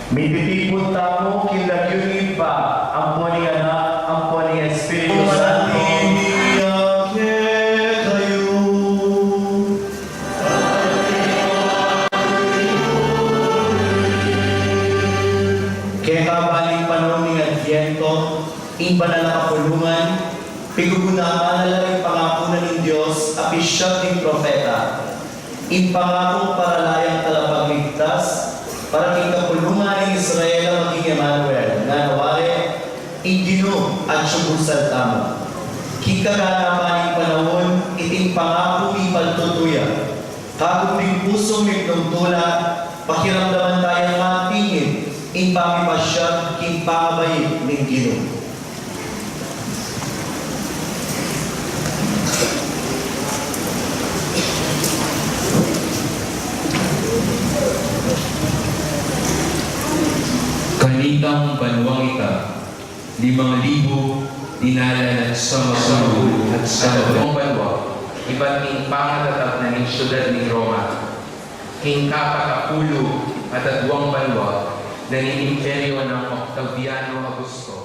Mititipon tamo kinlagyunin pa ang po ni Anak, ang po ni Espiritu Santo. Kaya kabaling panahon ni Adviento, iba na nakapulungan, pigugunaman na lang yung pangako na ng Diyos, apisyat ng propeta. Impangakong paralayang talapagligtas, para king kapulungan ng Israel ang maging Emmanuel, na nawari, igino at siyubusal tamo. King kaganapan ng panahon, iting pangako ni paltutuya. Kaguming pusong may tungtula, pakiramdaman tayong matingin, in pamipasya, king pangabay ng Gino. Kanitang banwang ika, 5,000 dinala sa Masul at sa buong banwa, iba't king pangatatag na ng siyudad ng Roma, king kapatapulo at adwang banwa na ng imperyo ng Octaviano Augusto.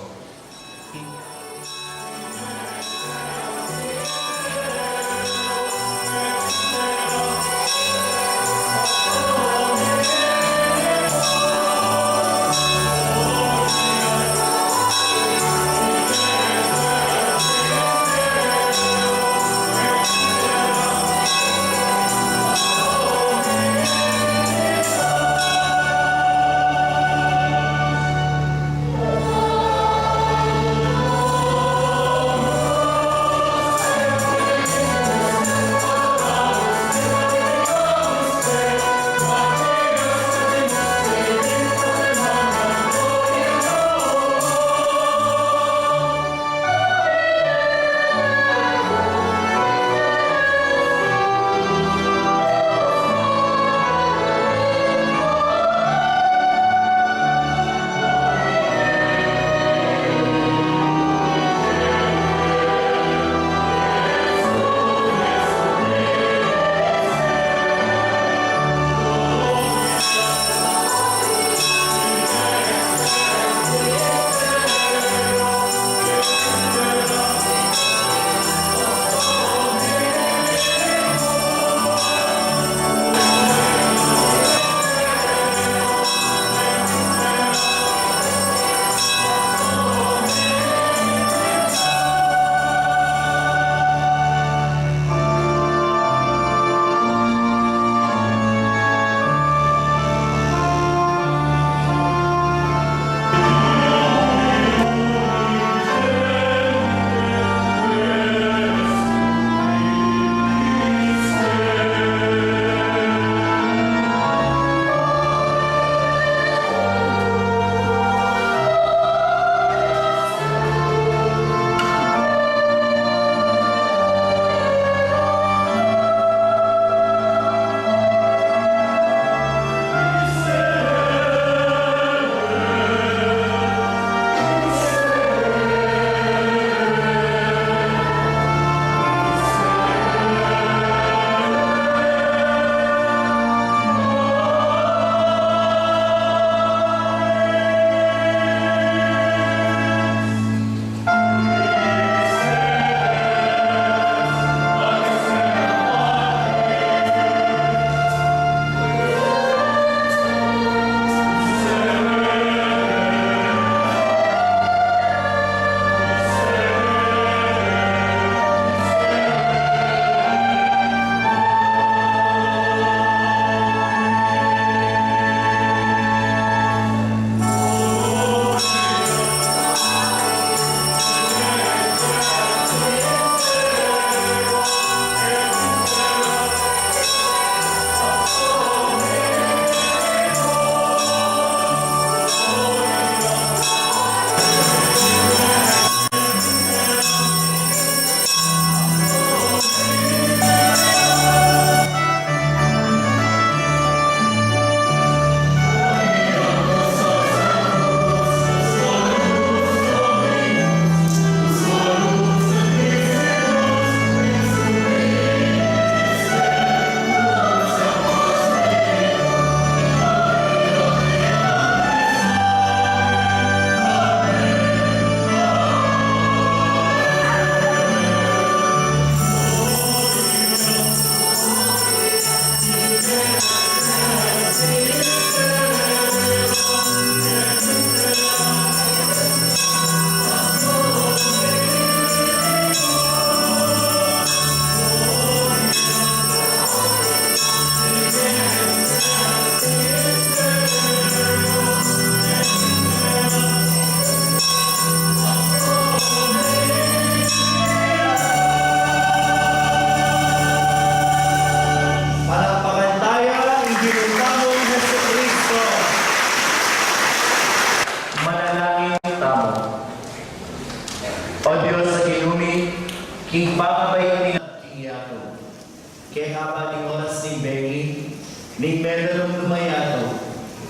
medalong lumayato,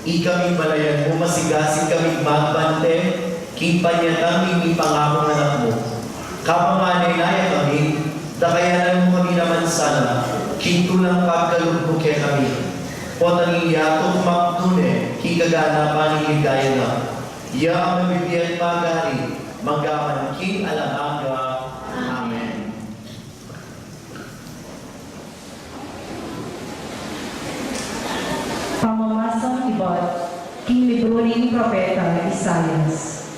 ikami balayan mo masigasig kami magbante, kipanyatang ipangako anak mo. Kapamanay kami, dakayanan mo kami naman sana, kintulang pagkalog mo kaya kami. Potaniyato makdune, kikagana paniligaya na. Ya ang mabibiyat pagari, magaman king alahaga. Amen. Pamamasang iba't king libro ni Propeta Isayas.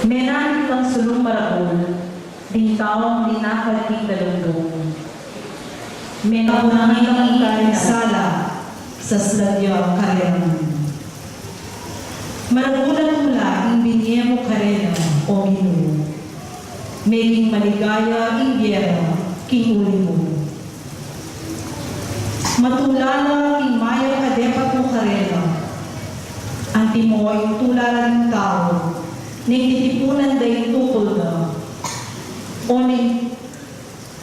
Menan kang sulong maragol, ding taong linakad king dalundong. Menan ang sala sa sladya karenan. Maragulan mula ang binye mo karena o Ginoo. Meging maligaya ang biyera king uli mo. Matulala king maya kadepat mo karena. Anti mo ay tulala ng tao, ning titipunan day tukol na. O ning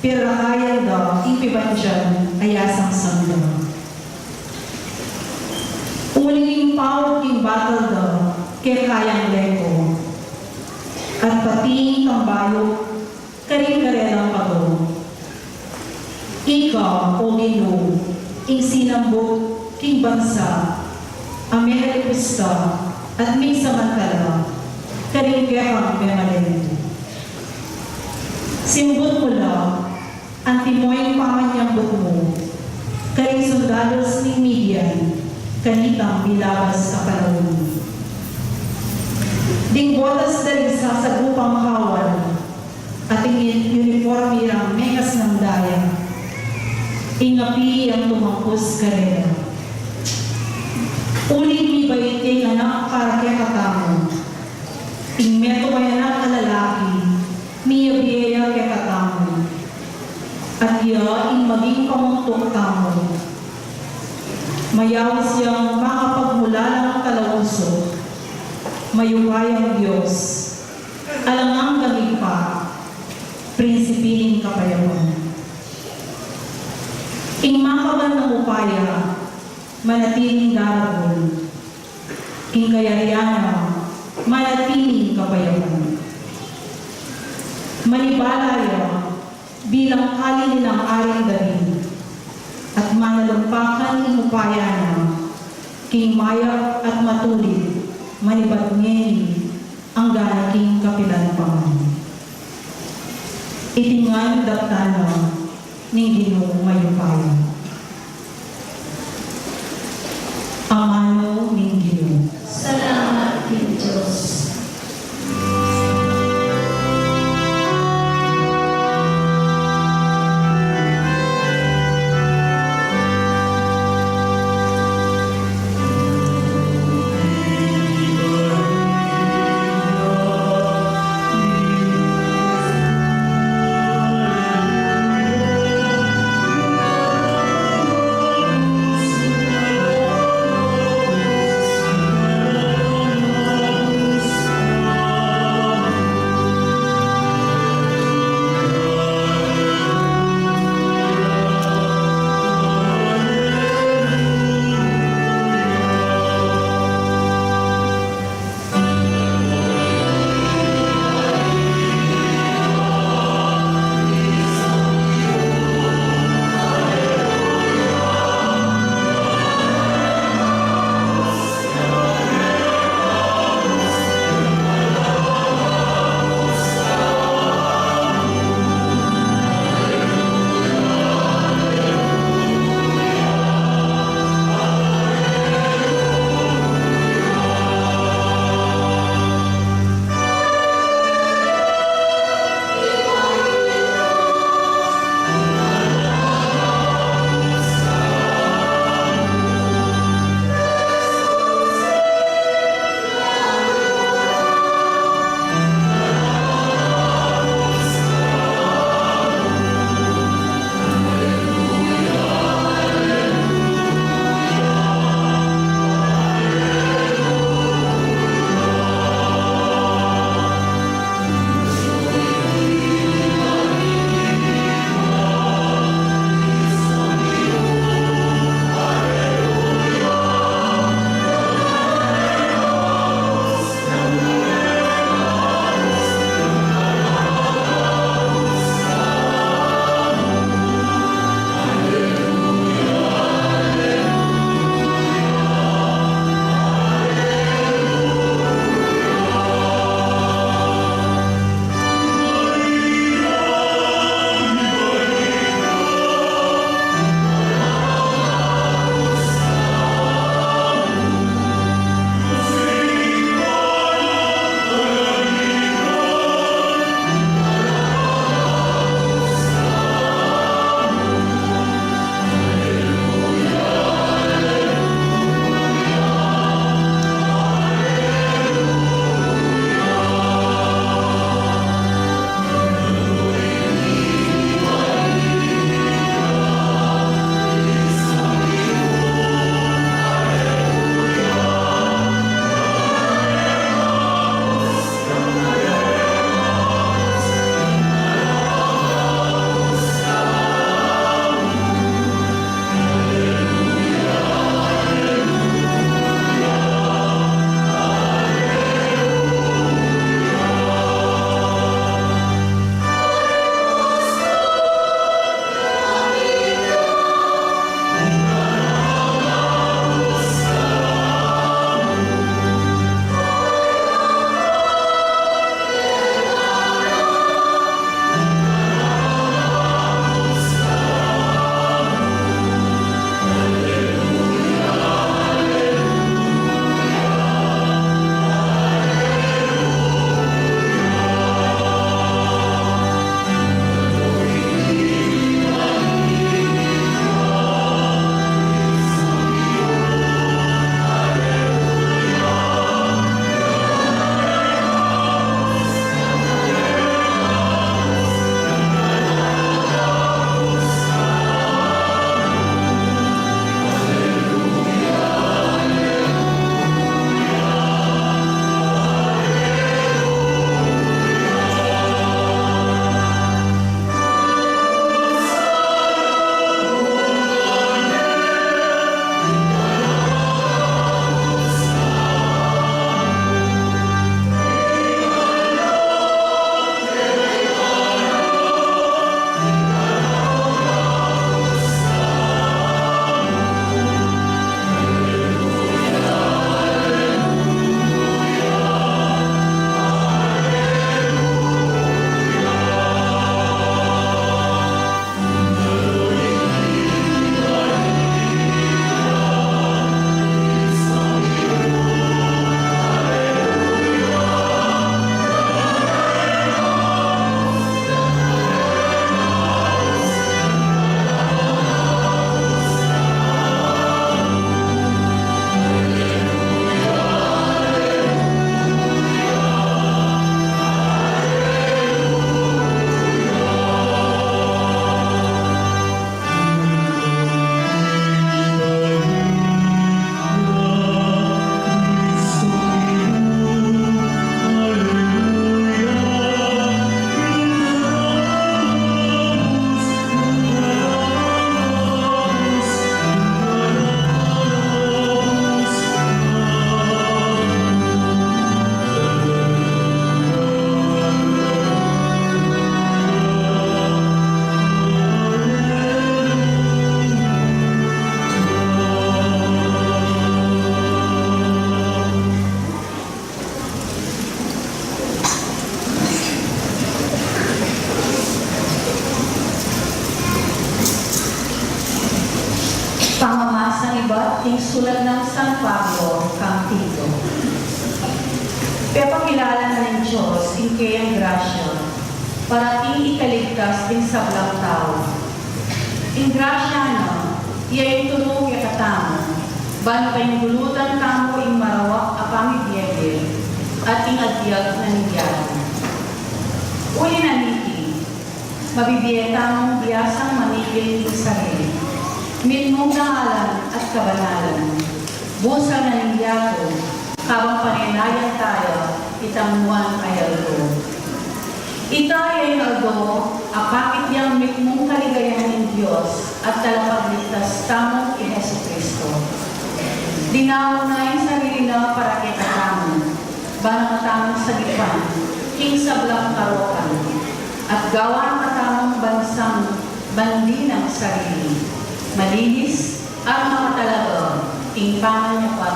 pirahayan da, ipiban dyan, ayasang sangga. Uling pao king batal da, kaya kayang leko. At pati tambayo, karing-karelang pagod. Ikaw, o Ginoo, ing sinambot king bansa, amena pusta, at may samantala, karing-kayang memalento. Simbot mo lang, antimoy pamanyambot mo, karing soldados ni Midian, kanitang bilabas sa panahon. Ding botas dari sa sagupang kawan, at ingin uniforme ang mekas ng daya, ingapi ang tumangkos karera. Ulit mi baiting anak para kaya katamo, ing meto may anak kalalaki, miya biyaya kaya katamo, at iya ing maging pamuntok tamo. Mayaw siyang makapagmula ng kalawuso, mayupay ang Diyos, alangang gamig pa, prinsipining kapayawan. Ing makaban ng upaya, manatiling darabol, ing kayariana, manatiling kapayawan. Manibalaya, bilang kali ng aring galing, at manalumpakan ng upaya na, king maya at matulid, manibat ngeni, ang ganaking kapilan paman. Itingan daptana, ning Ginoo mayupaya. Amano ning Ginoo. Salamat din Diyos. Pablo Campito. Pepakilala na ng Diyos in kayang grasya para ikaligtas din sa blang tao. In grasya na, iya'y tulong yakatamo, bantay bulutan tamo ing marawak apang ibiyagil, at ing adyag na niyado. Uli na niti, mabibiyeta mong biyasang manigil ng sarili, minmong dangalan at kabanalan, busa na niyado, kabang paninayan tayo, itamuan ay aldo. Ita ay aldo, apakit niyang mikmong kaligayahan ng Diyos at talapagligtas tamong kay Hesus Kristo. Dinaw na yung sarili na para kay katamo, banang katamong sagipan, king sa blang karokan, at gawa ng katamong bansang bandi ng sarili, malinis at makatalaga, king panganyapat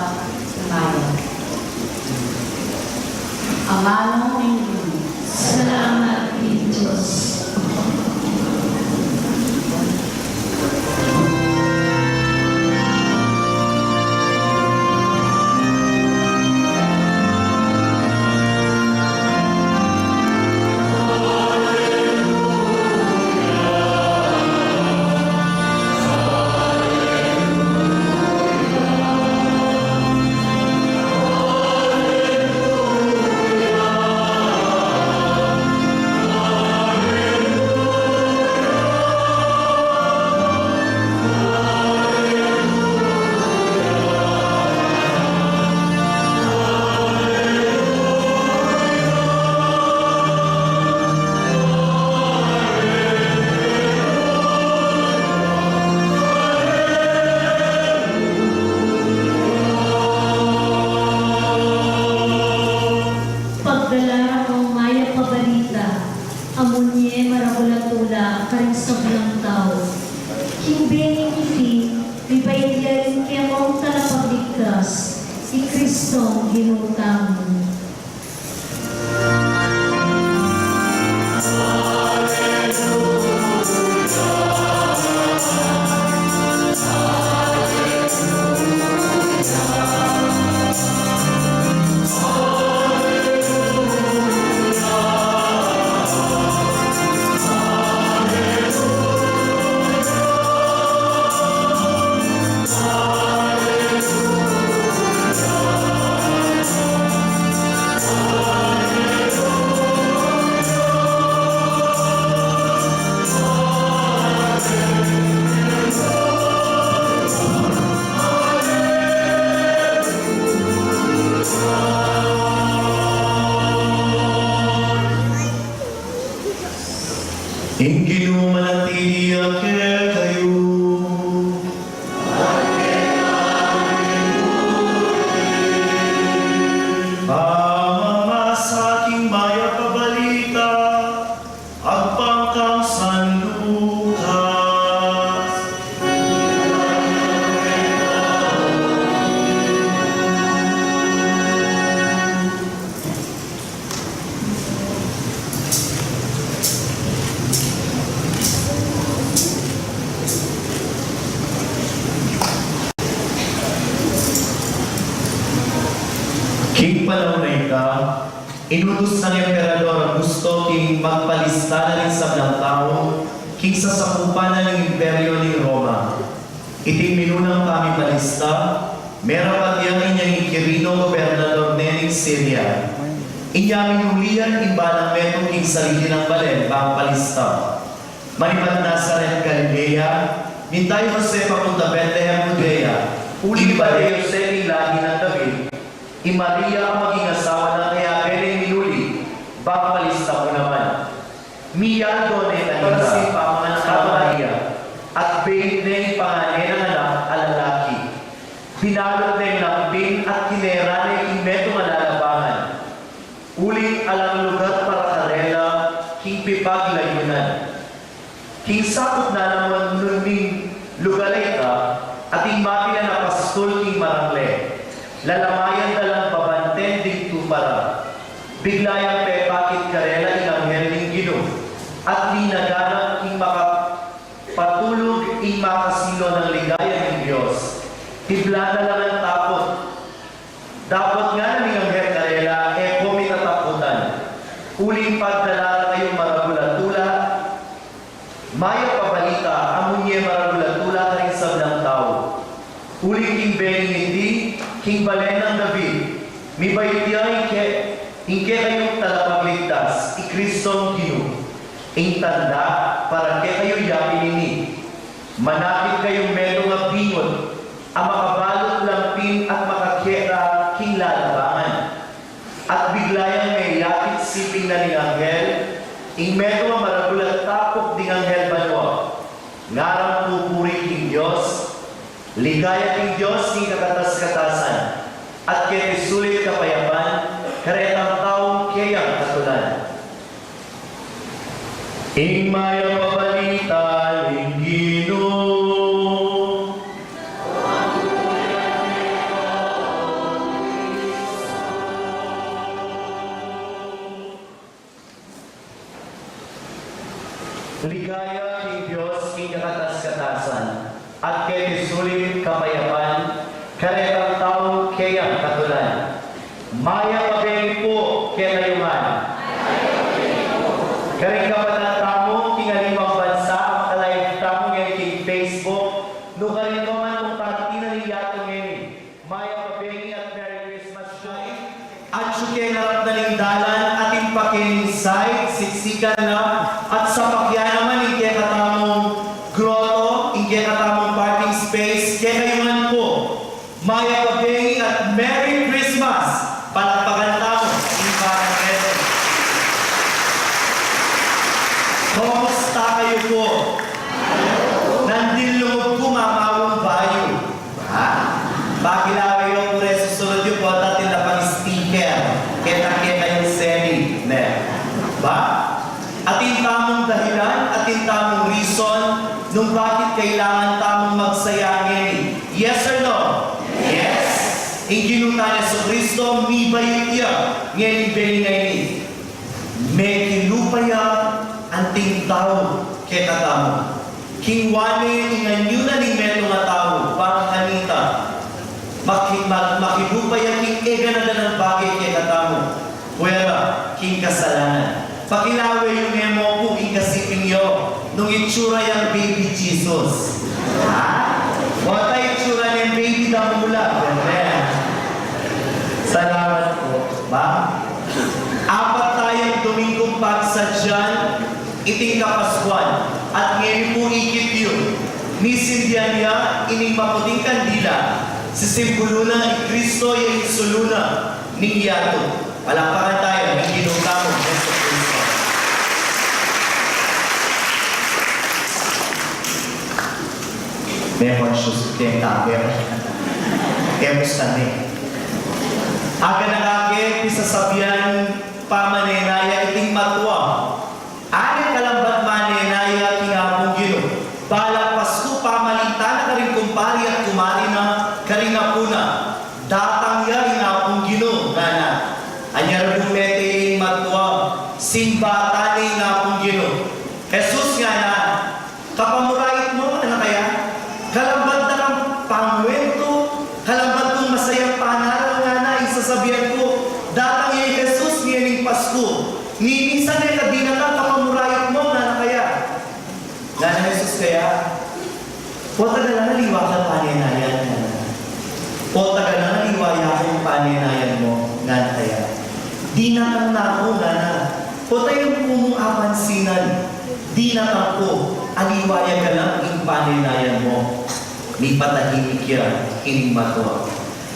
na maya. Amano ng Diyos. Salamat din Diyos. Pagdala ng maya pabalita, amunye marabulatula karing sa bilang tao. Himbing iti, bibaydiyan kaya mong talapagligtas, si Kristong ginutang. Ingino manatili akel kayo. Pamama sa aking maya pabalita, agpangkang San Lucas. King panahon na ika, inutos ng Emperador Augusto king magpalista na rin sa blang tao, king sa sakupanan ng Imperyo ni Roma. Iting minunang kami palista, meron pati ang inyang ikirino gobernador nening Syria. Inya minulian imbalang metong king sarili ng balen bang palista. Manipat Nazaret, Galilea, nintay Jose papunta Bethlehem, Judea. Uli ba de Jose ning lahi ng David? Maria ang maging asawa ng kaya pwedeng minuli, bapalista mo naman. Miyado na itanita si pamangan ka Maria, at bain na yung panganin ng anak alalaki. Binalot na yung lambing at kinera na yung metong alalabangan. Uling alang lugar para karela, king pipag layunan. King sakot na naman nunming lugalay ka, at yung mapila na pastol king marangle. Lalamayan dalang pabanten ding tupara. Biglayang pepakit karela ilang herling gino. At linaganang ing makapatulog ing makasilo ng ligaya ng Diyos. Tibla na lang ang takot King Balen ng David, mi baitya inke kayong talapagligtas, ikristong Ginoo. Ing tanda para ke kayo yapin ini. Manapit kayong meto nga bingon, ang makabalot lampin at makakera king lalabangan. At biglayang may yapit siping na ni Anghel, ing meto nga maragulat tapok ding Anghel banwa. Ngarang pupuri king Diyos, ligaya king Diyos king kakatas-katasan, at kaya sulit kapayapan, karetang taong kayang katulan. Ing maya pabalita ing Ginoo. Ligaya king Diyos king kakatas-katasan, at kay sulit kapayapan, karetang taong kayang katulan. Maya pabeng po kaya nayuman. Karing kapatan tamo, king alimang bansa, ang kalive tamo ngayon king Facebook, no karin ko man kung partina ni yato ngayon. Maya pabeng at Merry Christmas show. At syukay narap na ning dalan, ating pakining site, siksikan na, at sa pakyan naman, hindi katamong grotto, hindi katamong parking space, kaya kayo man po. Maya pabeng at Merry Christmas! Palakpakan tamo, ibaran kayo. Kumusta kayo po? Nandilungog po mamawang bayo. Ha? Bakilaway yung pure susunod yung po at atin na pang-sticker. Kaya kayong semi. Ne? Ba? Atin tamong dahilan, atin tamong reason, nung bakit kailangan tamong magsayangin. Yes or no? Yes! Inginutan sa Kristo, mi bayit iya, ngayon ibigay ni. May kilupaya anting tao kaya katamo. King wane inganyo na ni meto nga tao, parang kanita. Makilupaya king ega na ng bagay kaya katamo. Puwera, king kasalanan. Pakilawe yung emo po, ikasipin yo, nung itsura yung baby Jesus. Ha? Wata itsura ng baby damula. Salamat po. Ba? Apat tayong Domingong pagsadyan, iting kapaskuan, at ngayon po ikit yun. Nisindihan niya, ining maputing kandila, sisimbolo na ni Kristo yung isuluna ning yato. Palakpakan tayo, ng ginugtamong Yeso Kristo. May conscious kayong taber. Kaya musta niya. Aga nakakit, pisasabihan pamanenaya iting matwa. Aning kalambat manenaya kingapong Gino. Balak Pasko pamalita na karing kumpari at kumari na karing apuna. Datang ya ingapong Gino. Gana. Anyar bumete matwa. Simbata ni ingapong Gino. Jesus nga na. Kapamurait mo, ano kaya? Kalambat na kang pangwento. Kalambat kong masayang panaraw nga na. Isasabihan ko, datang yung Jesus ngayon Pasko. Minsan ay kabinatang kapamurayot mo na kaya. Gana Jesus kaya, o taga na naliwakan panenayan na. O taga na naliwayakan panenayan mo na kaya. Di natang na ako gana. O tayong pumong apansinan. Di natang ko, aliwaya ka lang yung panenayan mo. May patahimik yan, ining matwa.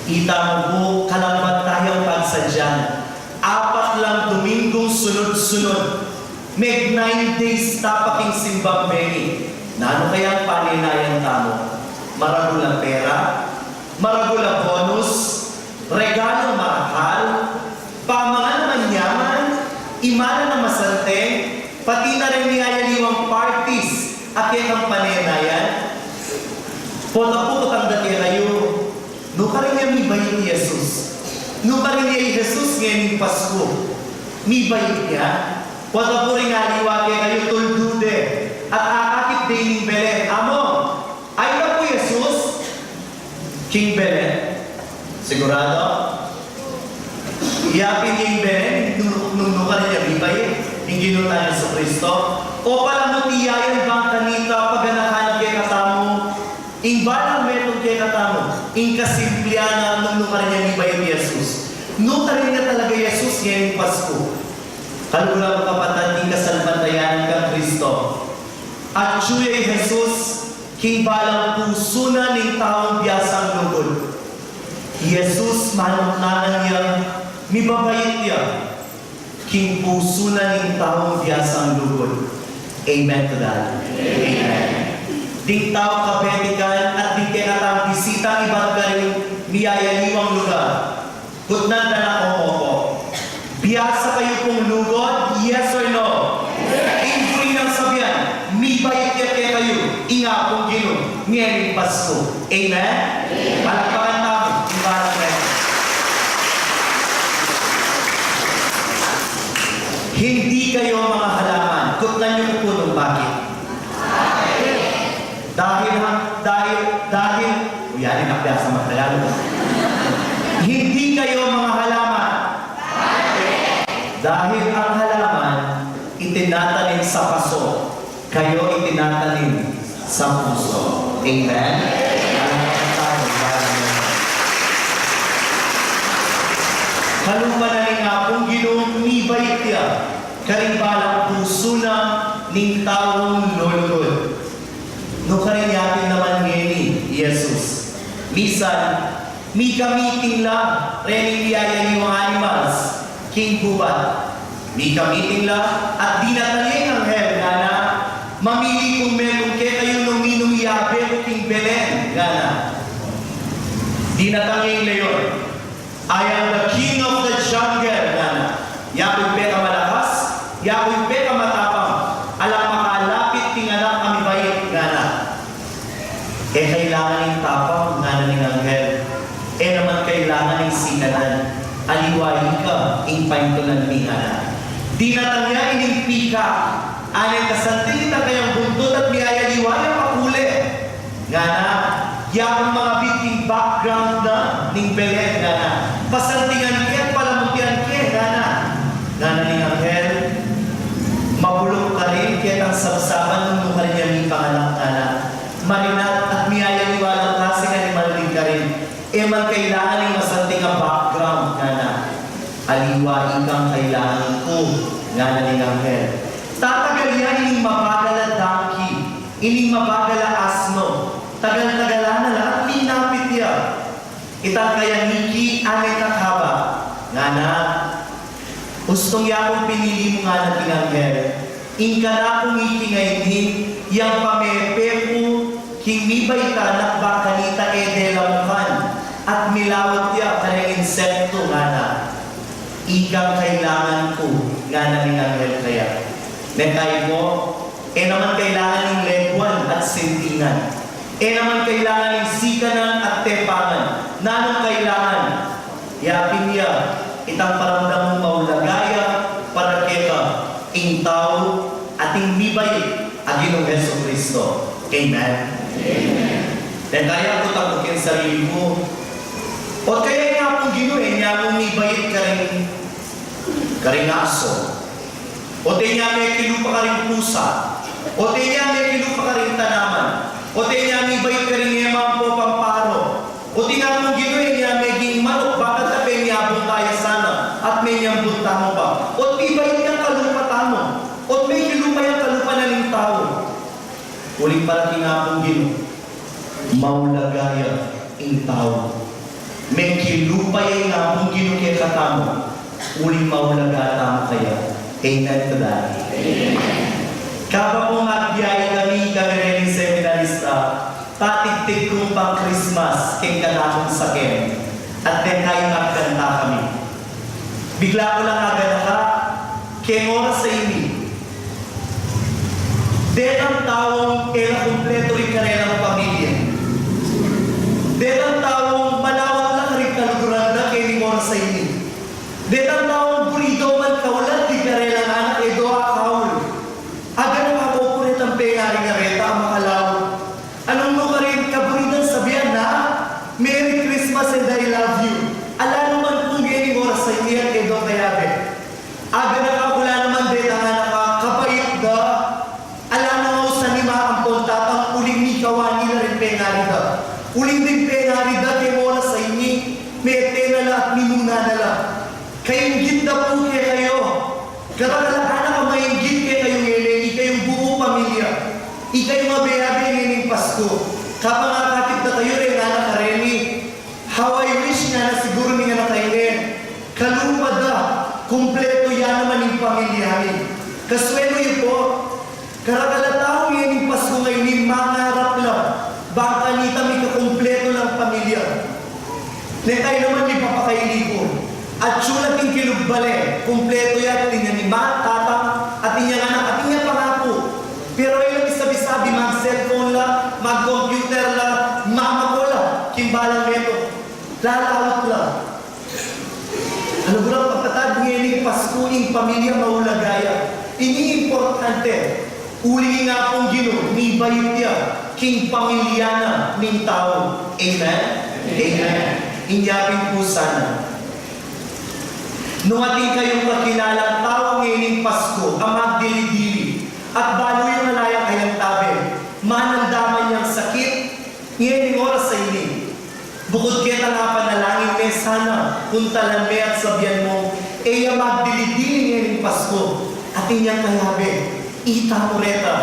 Ita mo po, kalambat tayong pagsadyan. Apat lang Domingong sunod-sunod. Meg 9 days tapaking simbang Mary. Nano kaya ang paninayan tamo? Maragulang pera, maragulang bonus, regalo mahal, pamangan manyaman, imana na masante, pati na rin niyayaliwang parties at yung paninayan. Pota-pukot ang dati kayo. No ka rin niya mi bayit ni Jesus. No ka rin niya Jesus ngayon Pasko. Mi bayit niya. Wata po rin aliwa kayo tuldude. At akakit din ng Belen. Amo, ay na po Jesus? King Belen. Sigurado? Iyapin niya yung Belen. Nung ka rin niya mi bayit. Yung ginutan niya sa Kristo. O pala mo tiyayan bang kanita pag anahan kay katamo. Ingbalang metong kay katamo. Inkasimpliana nung nukarin niya ni Bayo Jesus. Nukarin niya talaga Jesus ngayong Pasko. Kalula ko kapatid, inkasalbantayan kang Kristo. At siya'y Jesus, king balang puso na ng taong biyasang lugod. Jesus, manuknanan niya, mibabait niya, king puso na ng taong biyasang lugod. Amen to that. Amen. Ding tao kabetikan at di kinatang bisita iba't galing miyayaliwang lugar. Kutnan na ako po. Biyasa kayo pong lugod? Yes or no? Include ng sabihan, mibait kaya kayo, inga pong Ginoo, ngayong Pasko. Amen? Palakpakan namin, ibarang natin. Hindi kayo mga halaman. Kutnan niyo po nung bakit? Dahil, yan ang akbyasa magtagalog. Hindi kayo mga halaman. Dahil ang halaman, itinatanim sa paso. Kayo itinatanim sa puso. Amen? Kalumpa na rin nga kung Ginoong nibait niya, karimbalang puso na ning taong lulugod. No karinyatin naman ni Jesus. Bisan, mi kamiting lang, rening biyaya ni mga animals, king bubat. Mi kamiting lang, at di natalin ang hell, gana, mamili kung meron kaya kayo nung minumiyabe, king Belen, gana. Di natalin leyon. I am the king of the jungle, gana. Yako'y peka malakas, yako'y peka matapang, alam makalapit tinganak kami bayit, gana. Kailangan ng tapang, gana ng anghel. Naman kailangan ng sinanan. Aliwain ka, impaintunan ni gana. Di natangya ining pika, anay kasantin na kayang buntot at miyaya liwayang makuli. Gana, yakang mga biting background na ning Belen, gana. Pasantingan kaya at palamutian kaya, gana. Gana ng anghel, mabulong ka rin kaya ang sabsaban nung ka rin niya ni panganak, gana. Marinat at miyaya liwalang klase ka ni Malvin ka rin. Man kailangan ng masanting ang background, gana. Aliwain kang kailangan ko, gana ng anghel. Tatagal yan ining mabagal na donkey, ining mabagal na asno. Tagal-tagalan na lang, linapit yan. Itang kaya niki, anay kakaba. Gana, gustong yakong pinili mo nga ng anghel. Ingka na kung ikingay yang pamepepo, kimibay ka nakbakanita edelamukan, at milawat niya kanang insekto nga na. Ikang kailangan ko, nga na ng anghel kaya. Nekay mo, naman kailangan ng legwan at sintingan. Naman kailangan ng sikanan at tepangan. Nanong kailangan, yapin niya, itang paramdam mong maulagaya, para kaya ing tao, ating mibay, Ginong Heso Kristo. Amen? Amen. Dan kaya ko tapukin sarili mo. O kaya nga pong Ginoo, niya mong mibay ka rin aso. O niya may kilupa ka rin pusa. O niya may kilupa ka rin tanaman. O niya mibay ka rin niya mga pamparo. O nga pong Ginoo, niya may ging manok. Bakit na may niyabong tayo sana at may niyambong tamo ba? O mibay niyang kalupa tamo. O may kilupa yung kalupa na ng tao. Uling para kinapong Ginoo, maulagaya ang tao. May kilupa yung napong Ginoo kaya katamo. Uling maulaga tamo kaya. Amen to that. Kapa pong atbiyay kami rin seminarista, tatigtig kong pang Christmas keng kanakong sakin. At then kayo magkanta kami. Bigla ko lang agad ka, keng oras sa ini. Dahil ang taong kumpleto rin ka rin ang pamilya. Dahil ang taong malawang lang rin kaluguran na kaya oras sa ini. Dahil ang taong purido man kaulat, di ka rin ang anak, doa kaul. Aga nang ako purit ang pengari nga reta, ang makalaw. Anong mo ka rin kaburidan sabihan na, Merry Christmas and I love you. Ala naman kung ganyan oras sa ini at doa kayabe. Aga na kakula naman din ang anak kapait da. Alam na mo sa lima ang puntatang uling ni kawani na rin pengari da. Uling din pengari da, may tenala at minunadala. Kayong na po kaya kayo. Karakalahan ka maingit kaya kayong ngayon, ikayong buo pamilya. Ikayong mabiyabi ngayong Pasko. Kapangakatip na kayo rin anak karemi. How I wish nga na siguro ni nga na kayo rin. Kalumada, kumpleto yan naman yung pamilyahin. Kaswelo yun po, karakalatao ngayon yung Pasko ngayon, yung mangarap lang. Baka nita may kakumpleto ng pamilya. Na tayo naman may papakailipon. At sulat yung kinugbale, kumpleto yan, tinya ni ma, tata, at tinya anak, at tinya pangako. Pero ilang isabi-sabi, mag-cellphone lang, mag-computer lang, mama ko lang, kimbalang meto. Lalawat lang. Ano ba lang pagkatad ngayon Pasko, yung pamilya maulagaya. Ini importante. Uli nga pong Ginoo, ni bayutya, king pamilyana ning tao. Amen? Amen. Inyapin po sana. Nung ating kayong kakilalang tao ngayong Pasko, ang magdili-dili, at balo yung nalayang kayang tabi, manandaman niyang sakit, ngayon yung oras sa ini. Bukod kita nga panalangin me sana, puntalan me at sabihan mo, eya magdili-dili ngayong Pasko, at inyang kayabi, ita mureta,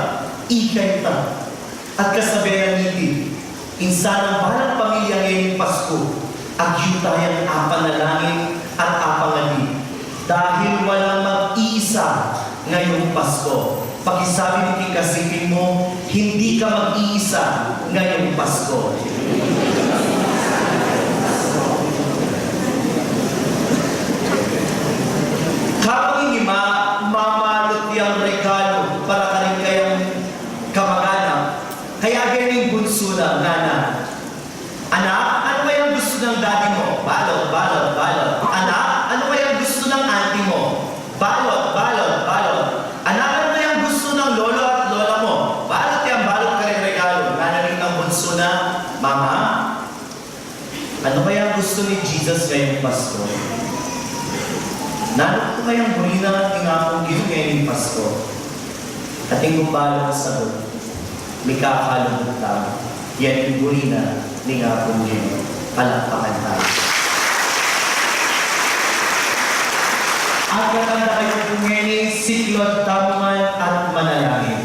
ikay ta, at kasabihan niti, insanang balang pamilya ngayong Pasko, at yutayang apanalangin at apangali. Dahil walang mag-iisa ngayong Pasko. Pakisabi mo kasipin mo, hindi ka mag-iisa ngayong Pasko. Kapag hindi mamalot yung regalo para ka rin kayong kamag-anak, kaya ganing bunso na ngana. Anak, ano ba yung gusto ng daddy mo? Balot, balot, balot. Anak, ano ba yung gusto ng auntie mo? Balot, balot, balot. Anak, ano ba yung gusto ng lolo at lola mo? Balot yung balot ka rin regalo. Ngana ang bunso na, Mama, ano ba yung gusto ni Jesus ngayong Pasko? Nanon ko kayang burina at ingakong Ginoo ngayong Pasko. Ating gumbalong sagot, may kakalong tao. Yan yung burina ni ngakong Ginoo. Palakpakan tayo. At maganda kayo kung ngayon, siklot, tamungan at manalangin.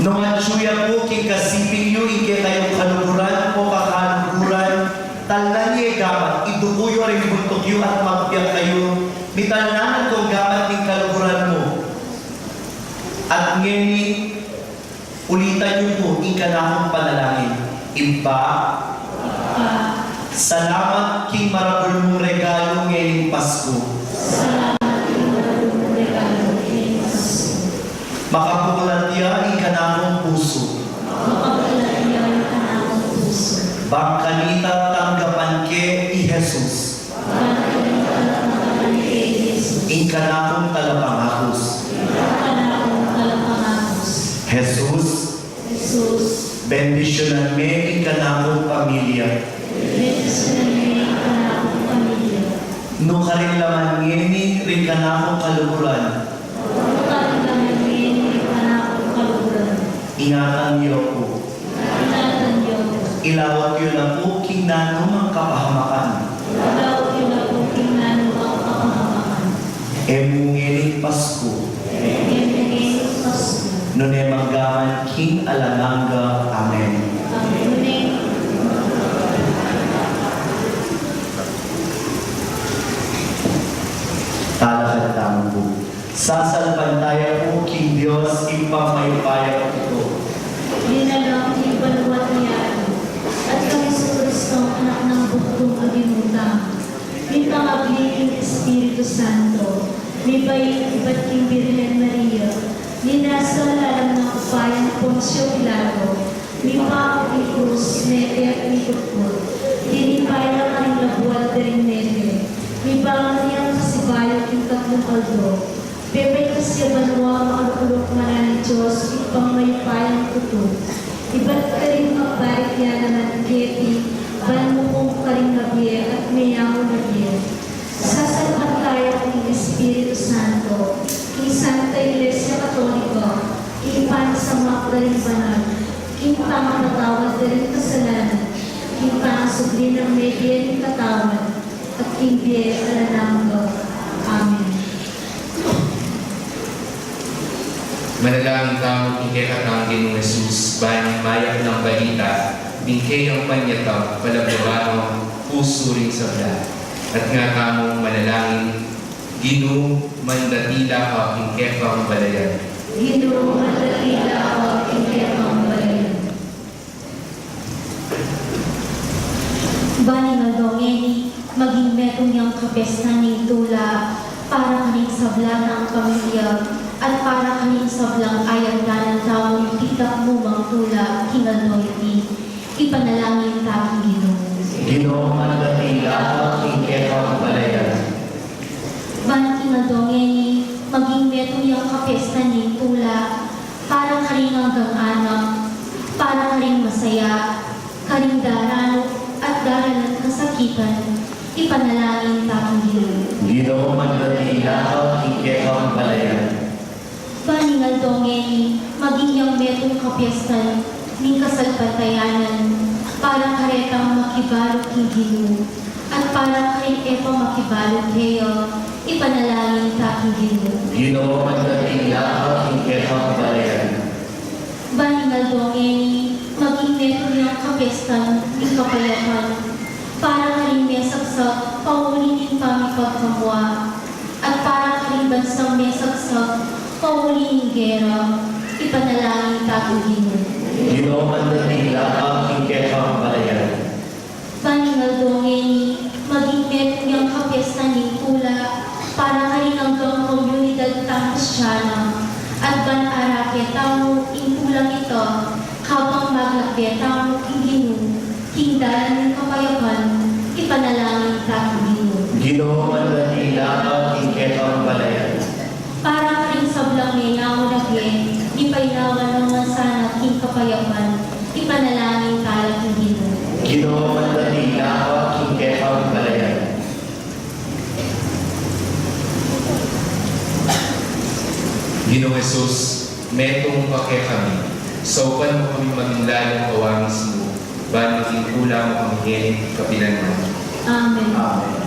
Nung ansuya po, kikasipin nyo, ike kayong kaluguran o kakaluguran, talan niya gamat, idukuyo rin buntok yun at magpiyak kayo, mitalanan kong gamat ng kaluguran mo. At ngayon, ulitan nyo po, ika na akong panalangin. Iba, salamat king marabol mong regalo ngayong Pasko. Makapukulatya ika na akong puso. Bangkanita tanggapan ke i Jesus. Ika na akong talapangakos. Jesus, bendisyonan me ika na akong pamilya. Nung karin laman ngeni, rin ka na akong kalukuran. Ingatan niyo po. Ilawat yun na po kinanong ang kapahamakan. Emungiling Pasko. Nunemang gaman king alananga. Amen. Talakad tamo po. Sasalpan tayo po king Diyos ipamayupaya ito. Dinalawang ibaluwat niya at kami sa Kristong anak ng buktong aginutang. May pangabliking Espiritu Santo, may bayin iba't king Birhen Maria, ni nasa lalang ng upayang Poncio Pilato, may pakaping krus, nete at mikupot, dinipay na kaming labual din nete, may panganiyang kasibayo king tatlong aldo, Bebay kasi banwa makakulok mana ni Diyos, ipang may payang tuto. Iba't ka rin magbarik yan naman keti, ban mo kong karing nabiye at mayaw nabiye. Sasalpan tayo ng Espiritu Santo, king Santa Iglesia Katoliko, king Pansam mga galing banal, kita makatawad na rin kasalanan, kita ang subli ng medya ng katawad, at hindi alanang Amen. Manalangin ka ikikatangin ng Jesus, bayan mayak ng balita, bingkay ang panyataw, palababano, puso rin sa bla. At nga kamong manalangin, Ginoo, mandatila ka, ingkepa ang balayan. Ginoo, mandatila ako, ingkepa ang balayan. Bani nga dongeni, maging metong yung kapestan ni tula para kaning sabla ng pamilya at para kaning sablang ayat na ng taong titak mo mang tula kinalnoyti. Ipanalangin taking Ginoo. Ginoo, mandatila ka, ingkepa ang balayan. Bani nga dongeni, maging metong yung kapestan ni tula para karing hanggang anak, para karing masaya, karing darano at daralan kasakitan. Ipanalangin taking Ginoo. Ginoo, mandatila ka, ingkepa ang balayan. Paningal dongeni, maging yung metong kapiestan, ning kasalpatayanan, para karetang makibalot king Ginoo, at para kay epa makibalot kayo, ipanalangin taking Ginoo. Ginoo, mandatila ka, ingkepa ang balayan. Paningal dongeni, maging metong yung kapiestan, ning kapayapan, para karing mesagsak, paulining pamipagkamwa, at para karing bansang mesagsak, paulining gera, ipanalangin taking Ginoo. Ginoo, mandatila ka, ingkepa ang balayan. Paningal dongeni, maging metong yung kapiestan ng tula, para karing hanggang komunidad tang Kristyana, at ban-arake tamo intulang ito, kapang maglakbe tamo king Ginoo, hindalan ng kapayapan, ipanalangin taking Ginoo. Ginoo, mandatila ka, ingkepa ang balayan. Para karing sablang ngayaw lagi, ipailawan naman sana king kapayapan, ipanalangin talang Ginoo. Ginoo, mandatila ka, ingkepa ang balayan. Ginoong Jesus, metong pake kami, saupan mo kami maging lalong kawamis mo, bayan maging kulang mo kami ngayon kapilan mo. Amen. Amen.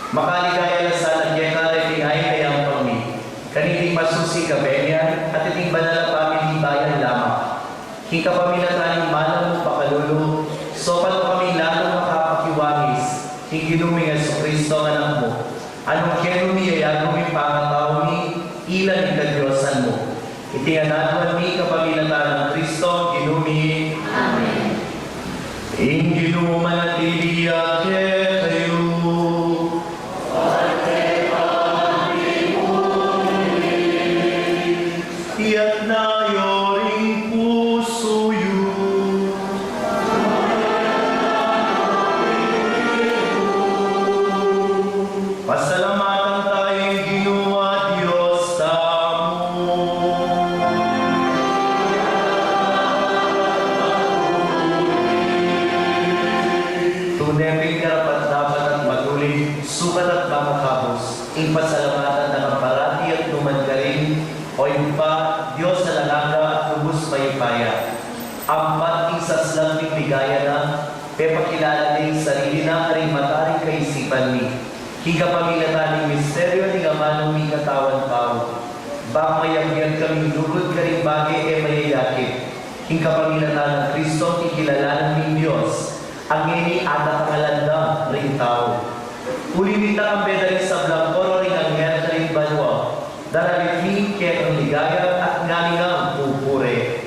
Makaligaya sa nagyeka repingay kayang pangmi. Kaniting masusi kabenya at iting banal pamilya bayan lamang. Hika paminataning malang mo pakalulu, sopat mo kami lalong makapakiwangis, higiluming Yesu Kristo ang anak mo. Anong keno mi ayago mi pangatao mi, ilan ni kadyosan mo. Itinganatuan mi kapamilatan ng Kristo, ginumi. Amen. Inginuman at iliyake kayo. Iat na yoring puso yun. Pasalamatan tayong ginawa Diyos tamo. Tuneping karapat-dapat at matuloy, sukat at makakapos, ipasalamatan na kaparati at lumangarin, o pa, Diyos na lalaga at lubos mayipaya. Ampat isas lang ng bigaya na, pepakilala din sarili na aring mataring kaisipan ni. Higa pamilataning misteryo ni gamanong mi katawan pao. Bak mayagyan kaming lugod karing bagay e mayayakit. Higa pamilatan ng Kristo, ikilalanan ng Diyos. Ang ini atak ngalandang ring tao. Ulimita ang bedari sa blangkoro ring ang ngert ring banwa. Daralit ni kaya ang ligaya at ngalingang pupure.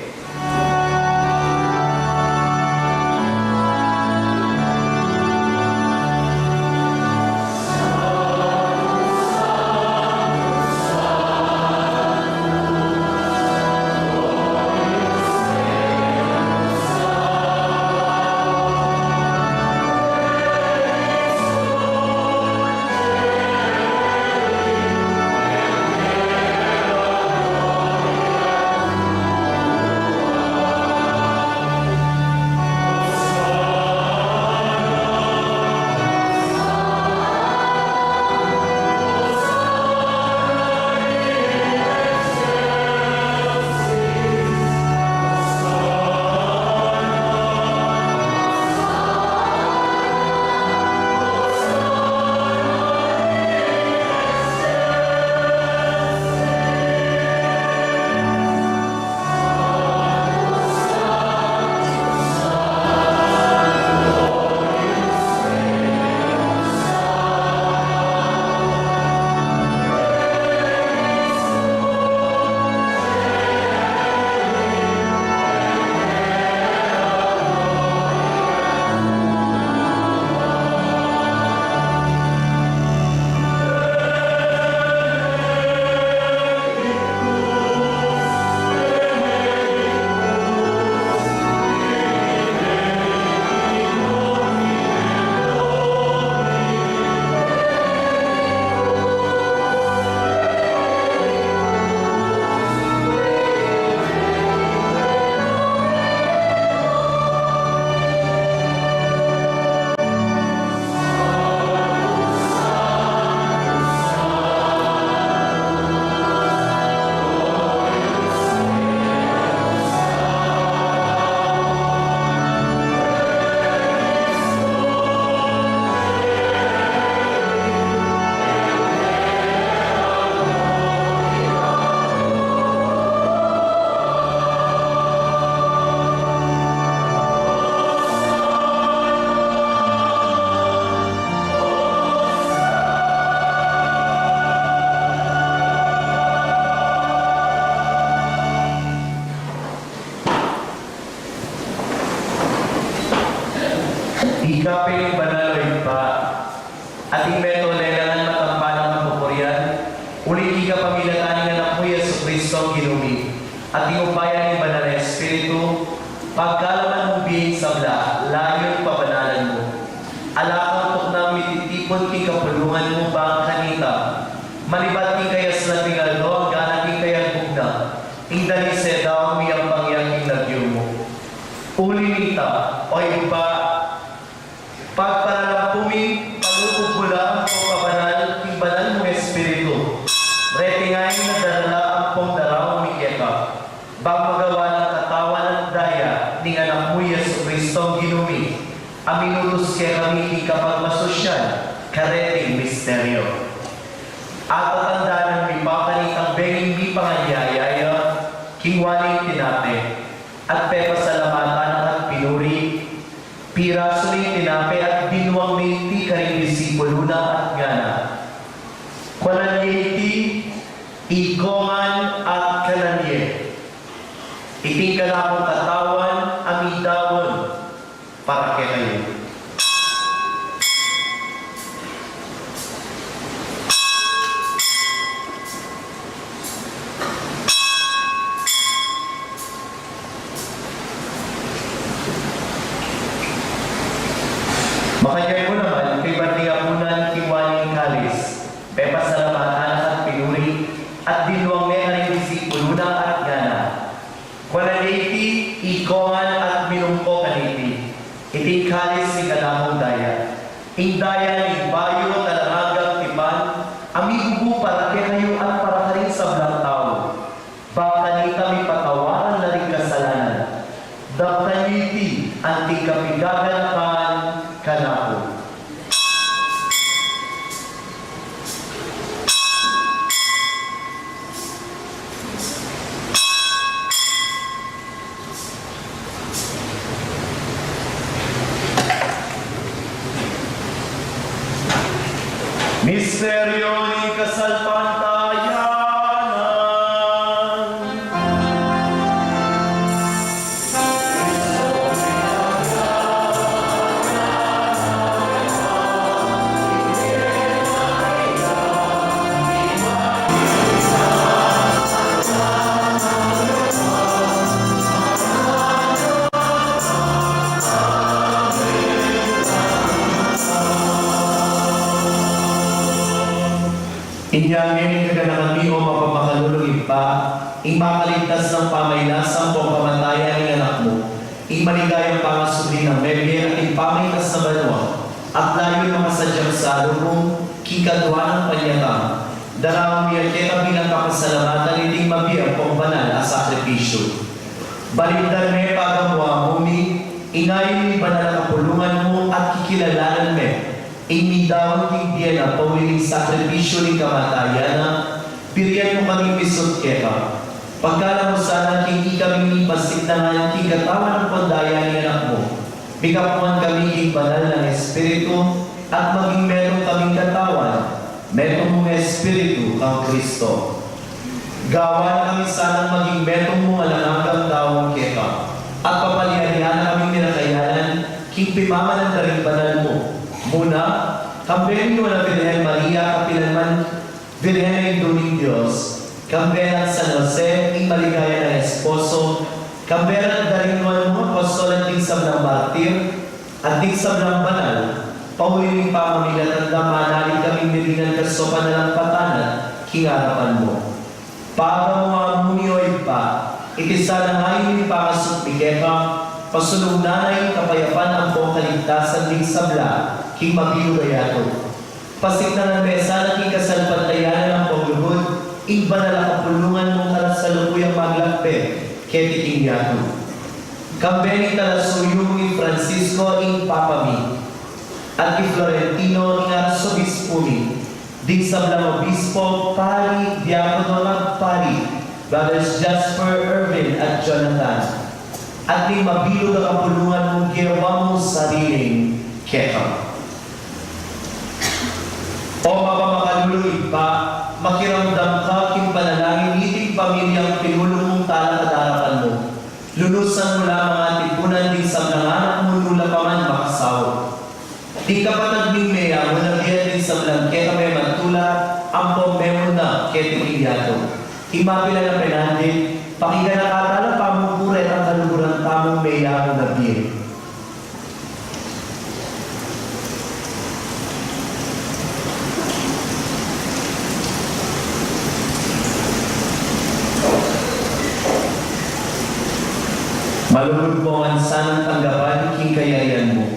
Ikaping banaloy pa, ating meto lelangan matampanang mapupuryan, ulit ika pamilataning anak mo Yesu Kristo ginumi, ating upayan ng banal na Espiritu, pagkalaman mong biyeng sabla, layon pabanalan mo. Alakang tuknang mititipon king kapulungan mo ba ang kanita, malibat king kayas na tingaldo, ang gana king kayang bugna, ing dalise daw miyang pangyang king nagyo mo. Ulinita, o iba, pagpalalampumin, palupugula o kabanal, king banal mong Espiritu. Retingay na darala ang pong daraw mikeka. Bang magawa ng katawan at daya, ning anak mo Yesu Kristo ginumi. Aminulos kaya kami king kapag masosyal, kareting misteryo. At tatanda ng mipakanit ang benging mipanganyayaya, kingwaling tinape, at pepasalamatan at pinuri, piraso ni tinape at binuang ni ti karing disipulo na at gana. Kwananyeti, ikongan at kananye. Iting kalakong katawan, amidawon, para kay kayo. Makayay mo naman, kay Barniapunan, Kiwaning Kalis, pepasalamatan at pinuri, at dinuang may karing disipulo na at gana. Kwananiti, ikongan at minungko kaniti. Iting kalis ni kalahong daya. Indaya ni bayo talagang tipan, amigubo para kay kayo at para karing sablang tao. Baka nita may patawaran na rin kasalanan. Daptaniti, anting kapigaganapan, kanako. Misteryo ni Kasalpantayanan. Inyangin ka kami o mapapakalulungin pa, makaligtas ng pamaynasan po kamatayan ng anak mo, maligayang pangasuli ng bebye at pamaynas na banwa, at layo ng masadyang sa mo, kikadwa ng panyatang, darawang miyakera bilang kapasalamatan iting mabiyang pong banal at sakripisyo. Baligdan me pagamuha mo mi, inayin mi banal ang kapulungan mo at kikilalanan me, imidawang king na pawiling sakripisyo ni kamatayan na piriyan mo kami misot keka. Pagkala mo sana king kami pasik na nga king katawan ng pandayan ni anak mo. Bikapuan kami king banal ng Espiritu at maging meron kaming katawan, meron mong Espiritu kang Kristo. Gawan kami sanang maging meron mong alangagang tawang keka at papalihan na kaming nilakayanan king pimamanan na rin banal mo. Muna, kamberin mo na Birhen Maria, kapilanman Birhen ng Duning Diyos, kamberan San Jose, maligaya ng esposo, kamberan darinwan mo, apostol at tigsam ng martir, at tigsam ng banal, pahuliling pamamilat at damanali kaming nilingan kasopan na ng patanan, kingarapan mo. Para mo ang munioy pa, itisa na ngayon yung pakasot bigeka, pasulong nanay kapayapan ang buong kaligtasan ng sabla, king mabilugayato. Pasik na ng mesa na king kasalpantayanan ng paglugod, iba na lakapulungan mong karasalukuyang maglakpe, ketiking yato. Kambeni talasuyo mong Francisco ing Papami, at i Florentino ing Arsobispo mi, ding sablang obispo, pari, diakono magpari, Brothers Jasper, Irvin at Jonathan, at di mabilog ang kapulungan mong ginawa mong sariling keka. O mapamakaluluig pa, makiramdam ka king panalangin iting pamilyang pinulong mong talakadarapan mo. Lulusan mo lang mga tipunan din sa mga anak mo nula pa man makasawag. Di kapatag ning meya mo nagyan din sa blangketa may matula, ang pomemo na keting iyato. Imapila na penandin, pakinggan na katala pamupuret ang kaluburan tamong meya mo na biye. Malulog mo ang sanang tanggapan, king kayayan mo.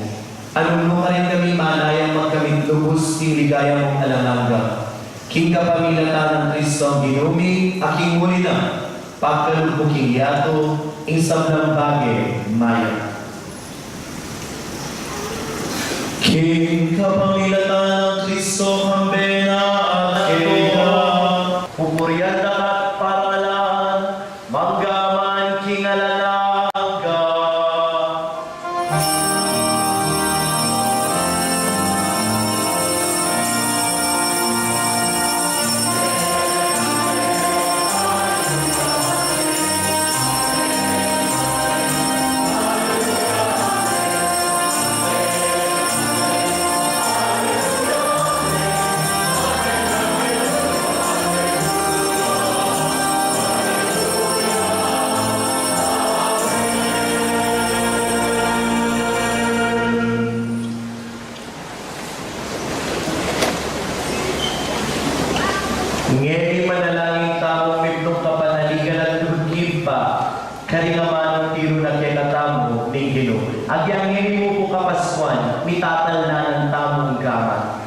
Anong ka rin kami manayang magkamit lubos, king ligaya mong alanganga. King kapamilatan ng Kristo ang ginumi, aking muli na, pagkalubog king yato, ing sablang bagay, maya. King kapamilatan ng Kristo kay katamo ning Ginoo. Agyang ngini mo po kapaskuan, mitatal na ng tamong gamat.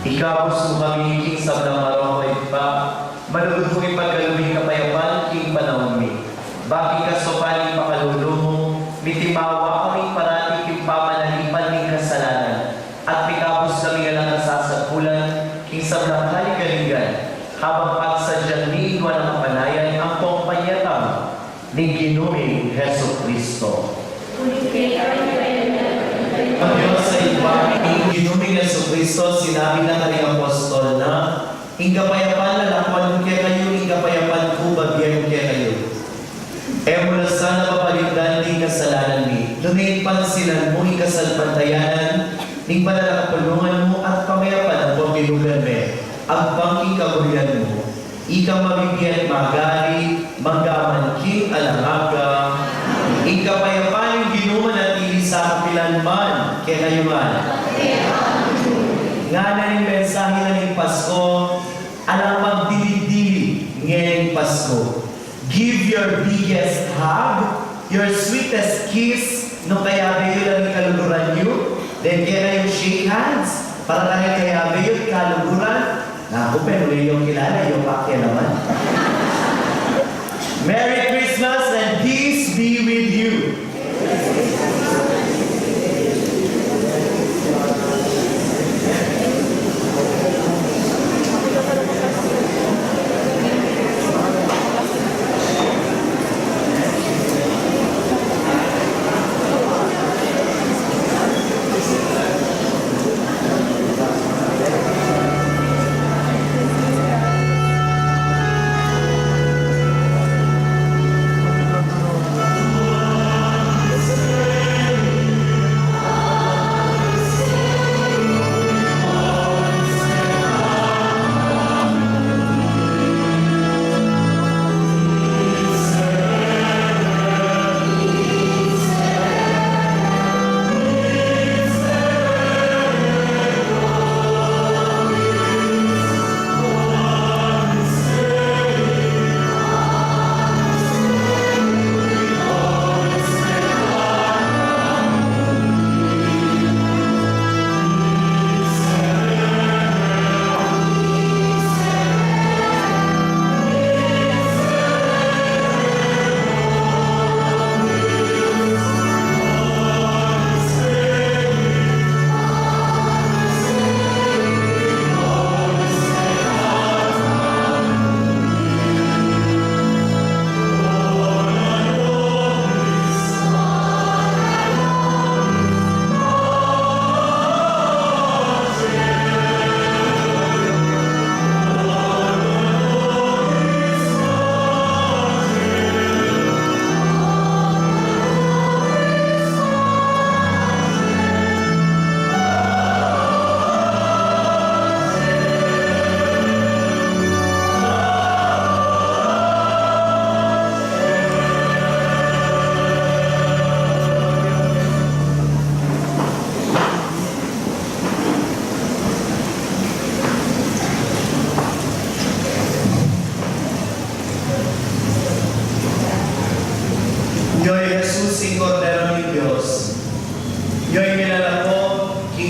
Ikapos mo kami king sabdang marong pa, malugod mo ipagkalubing kapayapan king panahon mi. Baki ka sopaling pakalulo mo, mitimawa kami parati king pamanalipan ning kasalanan. At mikapos kami nga lang nasasapulan, king sabdang haligalingan, habang pagsadyang ni Iwan ang kapanayan ang kompanyatang ni Ginoong Heso Kristo. Ang Diyos sa iba, ang Ginoong Heso Kristo, sinabi na kanyang apostol na, "Ingkapayapan lalakwan kaya kayo, ingkapayapan ko bagyan kaya kayo." Mula sana papalindan ni kasalanan ni, lumayin pansilan mo ikasalpantayanan, ning panalakapulungan mo at pamayapan ang pagbilugan me, agbang ikabulian mo, ikaw mabibiyat magari, manggaman king alangaga, ikapayapan yung ginuman at sa kapilanman, kaya kayo man. Nga na yung mensahe na ng Pasko, alang magdili-dili ngayong Pasko. Give your biggest hug, your sweetest kiss, no kaya kayo lang ikaluguran nyo, then kaya kayo shake hands, para kaya kayo ikaluguran. Naku, pero yung kilala, yung pakya naman. Merry Christmas and peace be with you.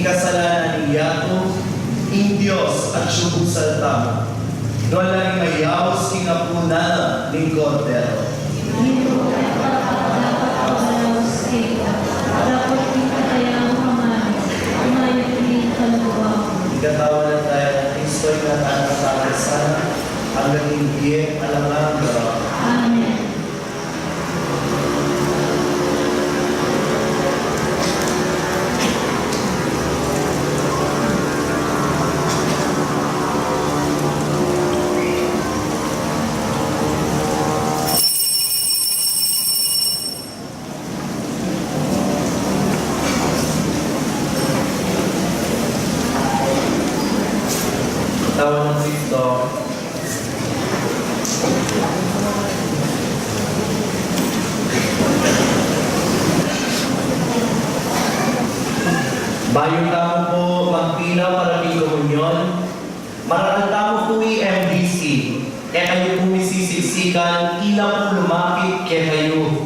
ikasalanan ni Yato, in Diyos at syubog salta mo. Wala rin mayawos kinapuna ng Cordero. Dito ay dapat pagalawas kayo. Dapat ikataya ang kamay. Umayag rin kaluwa. Ikatawanan tayo ng Kristo na tanang sana hanggang hindi alamang Amen. Tawa ng Kristo. Bayong tamo po magpina para di komunyon. Mararang tamo po MDC. Kayo po misisiksikan, ilang po lumapit kayo.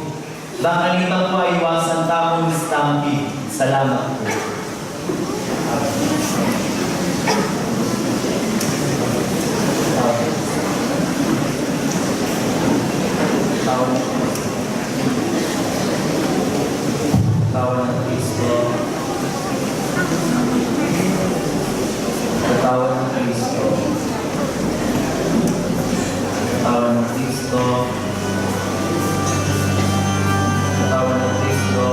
Bakalitan po ay iwasan tamo ni Stampy. Salamat po. Tawa ng Kristo. Tawa ng Kristo. Tawa ng Kristo. Tawa ng Kristo.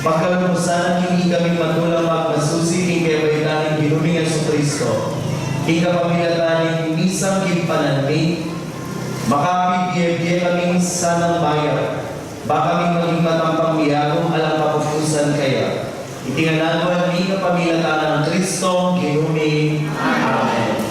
Pagkalusan hindi kami matulang magmasusi king kay baytaning ginuming Jesucristo. Ikapamilataning misang kimpananmi, makapibiyebye kaming sanang bayan. Baka kaming maging matampang miyagong alang kapupusan kaya. Itinganagawan ni kapamilatan ng Kristo, ginuming. Amen.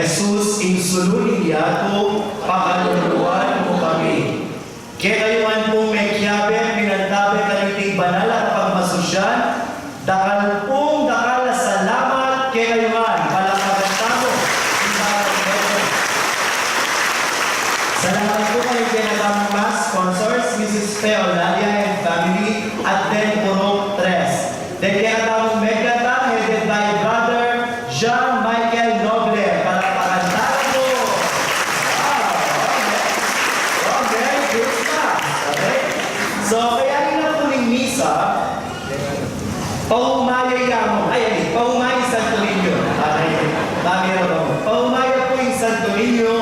Jesus, insululin yato, pakaluluan mo kami. Kaya kayo man pong may kiyabe, pinantabi kaniting banal at pagmasusyan, dakal pong dakal salamat, kaya kayo man, palakagan tamo. Salamat po kayo kay Nagamang Mass sponsors, Mrs. Teolalia and family, at then Puro Paumaya ay, paumaya Santo Niño. Okay, paumaya po yung Santo Niño,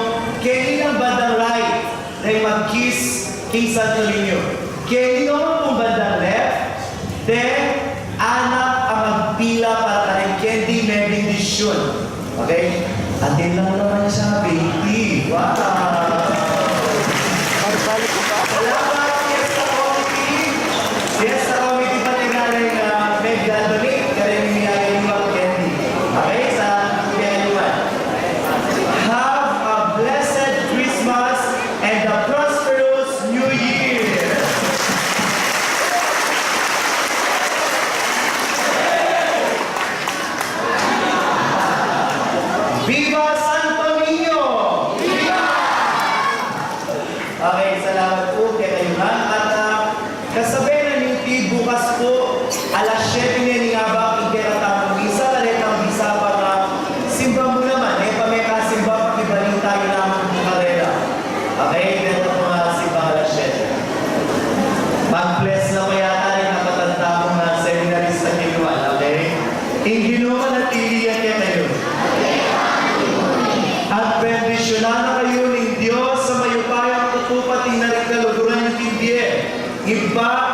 kaya ilang bandang right na mag-kiss King Santo Niño. Kaya ilang pong bandang left, then, anak ang magpila para tayo candy may bendisyon. Okay? Atin lang naman siya, baby. Wow! Salamat, Fiesta Committee! Fiesta Committee pa tingnan na may donate kaya niyaya yung mga candy. Okay? Sa pinayuan. Have a blessed Christmas and a prosperous New Year! Viva Santo Niño! Viva! Okay, salamat po kaya kayo man. At kasabihan ng UP, bukas po, alas 7 niya ni nga ba ang iteratang misa, taletang misa para simba mo naman. May kasimba, pakibalin tayo naman ng karera. Okay, ito po nga simba alas 7. Mag-bless na kaya tayo napatanda mo na seminarista kinuan, okay? Inginuman at tiliyan kaya kayo. At bendisyonan na kayo ng Diyos sa mayupayang tutupating na rin kaluguran ng tindye. Iba